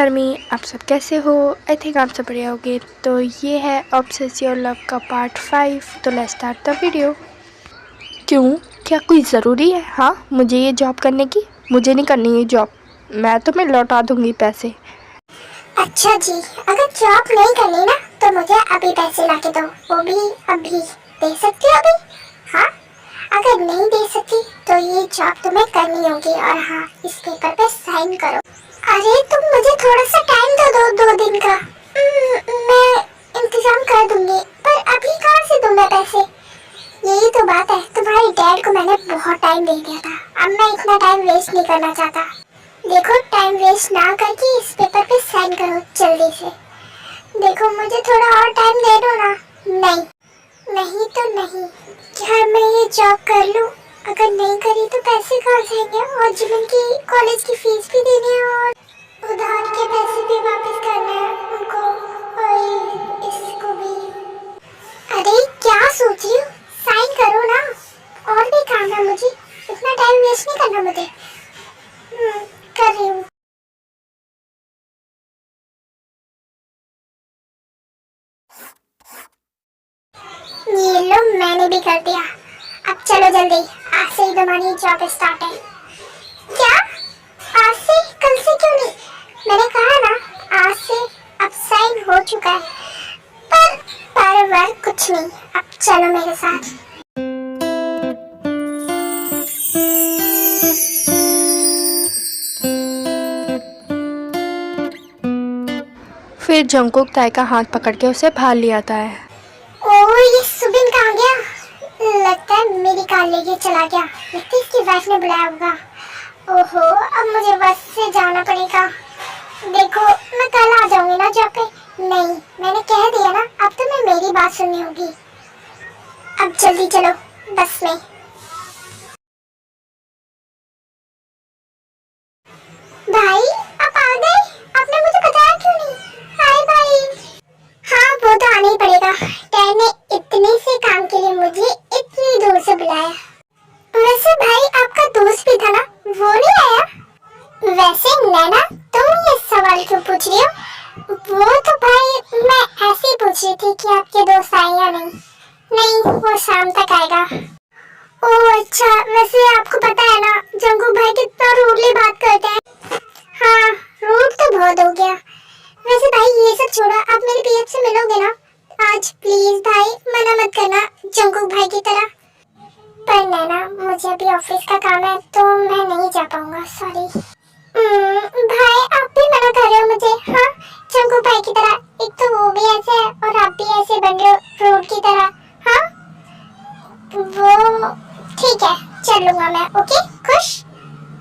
Army, आप सब कैसे हो? आई थिंक आप सब बढ़िया होगे। तो ये है ऑब्सेस योर लव का पार्ट 5। तो लेट्स स्टार्ट द वीडियो। क्यों, क्या कोई ज़रूरी है? हाँ, मुझे ये जॉब करने की? मुझे नहीं करनी ये जॉब, मैं तुम्हें लौटा दूंगी पैसे। अच्छा जी, अगर जॉब नहीं करनी ना तो मुझे अभी पैसे लाके दो, वो भी अभी। दे सकती हो अभी? हाँ, अगर नहीं दे सकती तो ये जॉब तुम्हें करनी होगी। और हाँ, इस पेपर पे साइन करो। अरे तुम मुझे थोड़ा सा टाइम दो 2 दिन का। मैं इंतजाम कर दूंगी, पर अभी कहाँ से दूं मैं पैसे? यही तो बात है, तुम्हारे डैड को मैंने बहुत टाइम दे दिया था, अब मैं इतना टाइम वेस्ट नहीं करना चाहता। देखो, टाइम वेस्ट ना करके इस पेपर पे साइन करो जल्दी से। देखो, मुझे थोड़ा और टाइम दे दो ना। नहीं, नहीं तो नहीं। क्या मैं ये जॉब कर लूं? अगर नहीं करी तो पैसे कहाँ जाएंगे? और जिमन की कॉलेज की फीस भी देनी है और उधार के पैसे भी वापस करने हैं उनको, और इसको भी। अरे क्या सोच रही हो? साइन करो ना, और भी काम है मुझे, इतना टाइम वेस्ट नहीं करना मुझे। कर रही हूँ। ये लो, मैंने भी कर दिया। अब चलो जल्दी, आज से ही तुम्हारी जॉब स्टार्ट है। क्या? आज से? कल से क्यों नहीं? मैंने कहा ना, आज से। अब साइन हो चुका है, पर कुछ नहीं। अब चलो मेरे साथ। फिर जंगकुक ताई का हाथ पकड़ के उसे बाहर ले आता है। ओह, ये सुबिन कहाँ गया? लगता है मेरी कार लेके चला गया। लगता है इसकी वाइफ ने बुलाया होगा। ओहो, अब मुझे बस से जाना पड़ेगा। देखो, मैं कल आ जाऊंगी ना जॉब पे। नहीं, मैंने कह दिया ना, अब तो मैं मेरी बात सुननी होगी। अब जल्दी चलो बस में। भाई, आप आ गए? आपने मुझे बताया क्यों नहीं? हाय भाई। हाँ, वो तो आना ही पड़ेगा। डैड ने इतने से काम के लिए मुझे इतनी दूर से बुलाया। वैसे भाई, आपका दोस्त भी था ना, वो नहीं आया? वैसे नैना, तुम ये सवाल क्यों पूछ रही हो? वो तो भाई, मैं ऐसे ही पूछ रही थी कि आपके दोस्त आए या नहीं। नहीं, वो शाम तक आएगा। ओह अच्छा, वैसे आपको पता है ना, जंगू भाई कितना रूडली बात करते हैं। हाँ, रूड तो बहुत हो गया। वैसे भाई, ये सब छोड़ो, आप मेरे पीएफ से मिलोगे ना आज? प्लीज भाई, मना मत करना जंगू भाई की तरह। पर नैना, मुझे अभी ऑफिस का काम है तो मैं नहीं जा पाऊंगा, सॉरी। भाई, आप भी मना कर रहे हो मुझे? हाँ, जंगू भाई की तरह। एक तो वो भी ऐसे है और आप भी ऐसे बन रहे हो रूड की तरह। हाँ, वो ठीक है, चल लूंगा मैं। ओके, खुश?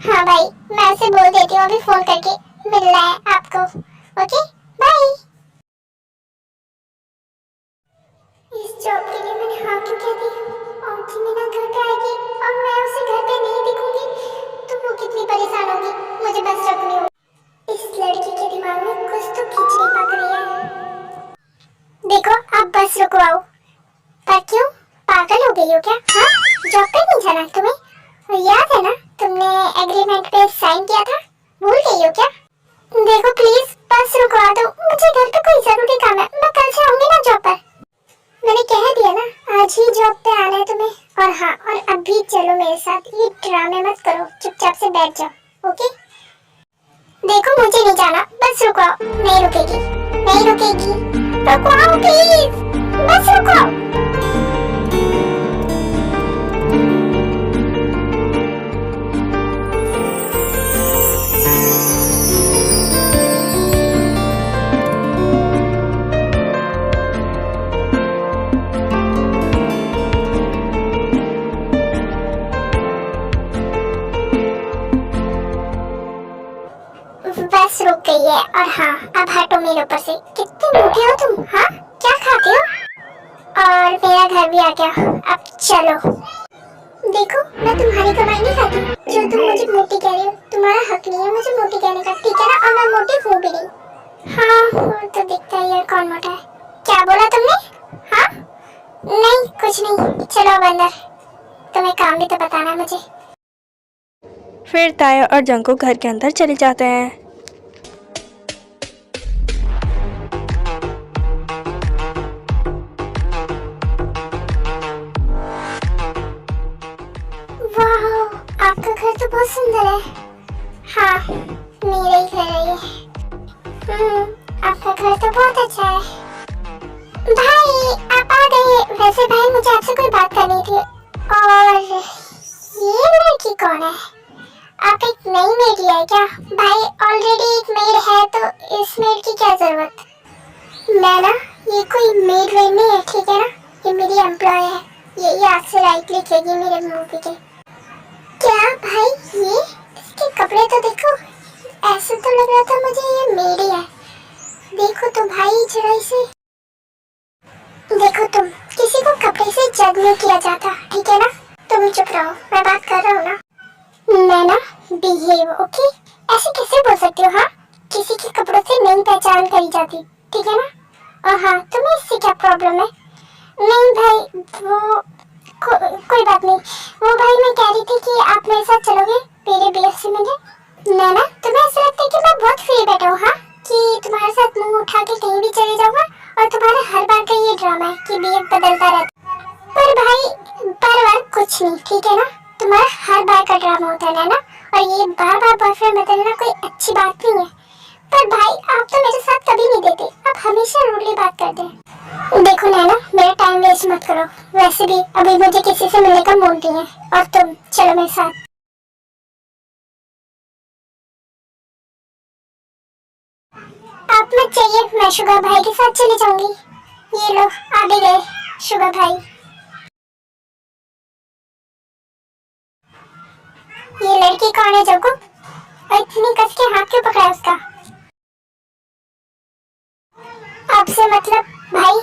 हाँ भाई, मैं उसे बोल देती हूँ अभी फोन करके, मिलना है आपको। Okay, bye. इस जॉब के लिए मैंने हाँ क्यों कह दी? और जिमिना घर पे आएगी और मैं उसे घर पे नहीं दिखूंगी तो वो कितनी परेशान होगी। मुझे बस रखनी होगी। इस लड़की के दिमाग में कुछ तो खिचड़ी पक रही है। देखो, आप बस रुकवाओ। पर क्यों, पागल हो गई हो क्या? हाँ, जॉब पे नहीं जाना तुम्हें? और याद है ना, तुमने एग्रीमेंट पे साइन किया था, भूल गई हो क्या? देखो प्लीज, बस रुकवा दो, मुझे घर पे कोई जरूरी काम है। मैं कल से आऊंगी ना जॉब पर। मैंने कह दिया ना, आज ही जॉब पे आना है तुम्हें। और हाँ, और अभी चलो मेरे साथ, ये ड्रामे मत करो, चुपचाप से बैठ जाओ। ओके? देखो, मुझे नहीं जाना, बस रुको। नहीं रुकेगी, नहीं रुकेगी, रुको प्लीज, बस रुको। बस रुक गई है। और हाँ, अब हटो मेरे ऊपर से। कितने मोटे हो तुम? हाँ, क्या खाते हो? और मेरा घर भी आ गया, अब चलो। देखो, मैं तुम्हारी कमाई नहीं खाती जो तुम मुझे मोटी कह रही हो। तुम्हारा हक नहीं है मुझे मोटी कहने का, ठीक है ना? और मैं मोटी हूँ भी नहीं। हाँ, वो तो दिखता ही है कौन मोटा है। क्या बोला तुमने? हाँ, नहीं कुछ नहीं, चलो अब अंदर, तुम्हें काम भी तो बताना है मुझे। फिर ताया और जंगकुक घर के अंदर चले जाते हैं। बहुत अच्छा है। भाई आप आ गए। वैसे भाई मुझे आपसे कोई बात करनी थी। और ये लड़की कौन है? आप एक नई मेड है क्या? भाई ऑलरेडी एक मेड है तो इस मेड की क्या जरूरत? मैं ना ये कोई मेड वेड नहीं है, ठीक है ना? ये मेरी एम्प्लॉय है। ये आज से राइट लिखेगी मेरे मूवी के। क्या भाई ये इसके कपड़े तो देखो, ऐसे तो लग रहा था मुझे ये मेड ही है। देखो तो भाई जरा इसे देखो। तुम किसी को कपड़े से जज नहीं किया जाता, ठीक है ना? तुम चुप रहो, मैं बात कर रहा हूँ ना। मैं ना बिहेव, ओके? ऐसे कैसे बोल सकते हो? हाँ, किसी के कपड़ों से नहीं पहचान करी जाती, ठीक है ना? और हाँ, तुम्हें इससे क्या प्रॉब्लम है? नहीं भाई वो कोई बात नहीं। वो भाई मैं कह रही थी कि आप मेरे साथ चलोगे मेरे बीएफ से मिलने? मैं ना तुम्हें ऐसा लगता है कि मैं बहुत फ्री बैठा हूँ, हाँ, कि तुम्हारे साथ मुंह उठा के कहीं भी चले जाऊंगा और तुम्हारा हर बार का ये ड्रामा है कि बीएफ बदलता रहता। पर भाई बार कुछ नहीं, ठीक है ना? तुम्हारा हर बार का ड्रामा होता है ना, और ये बार बॉयफ्रेंड बदलना कोई अच्छी बात नहीं है। पर भाई आप तो मेरे साथ कभी नहीं देते, आप हमेशा रूडली बात करते हैं। देखो नैना, मेरा टाइम वेस्ट मत करो। वैसे भी अभी मुझे किसी से मिलने का मूड नहीं है, और तुम चलो मेरे साथ। आप मत चाहिए, मैं शुगर भाई के साथ चली जाऊंगी। ये लो आ भी गए शुगर भाई। ये लड़की कौन है जोको? इतनी कस के हाथ क्यों पकड़ा उसका? आपसे मतलब भाई,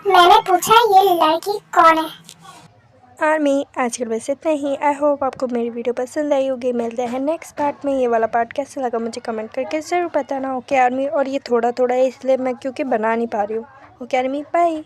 मैंने पूछा ये लड़की कौन है? आर्मी आज के लिए बस इतना ही। आई होप आपको मेरी वीडियो पसंद आई होगी। मिलते हैं नेक्स्ट पार्ट में। ये वाला पार्ट कैसा लगा मुझे कमेंट करके ज़रूर बताना, ओके आर्मी? और ये थोड़ा थोड़ा है इसलिए मैं क्योंकि बना नहीं पा रही हूँ। Okay army, bye.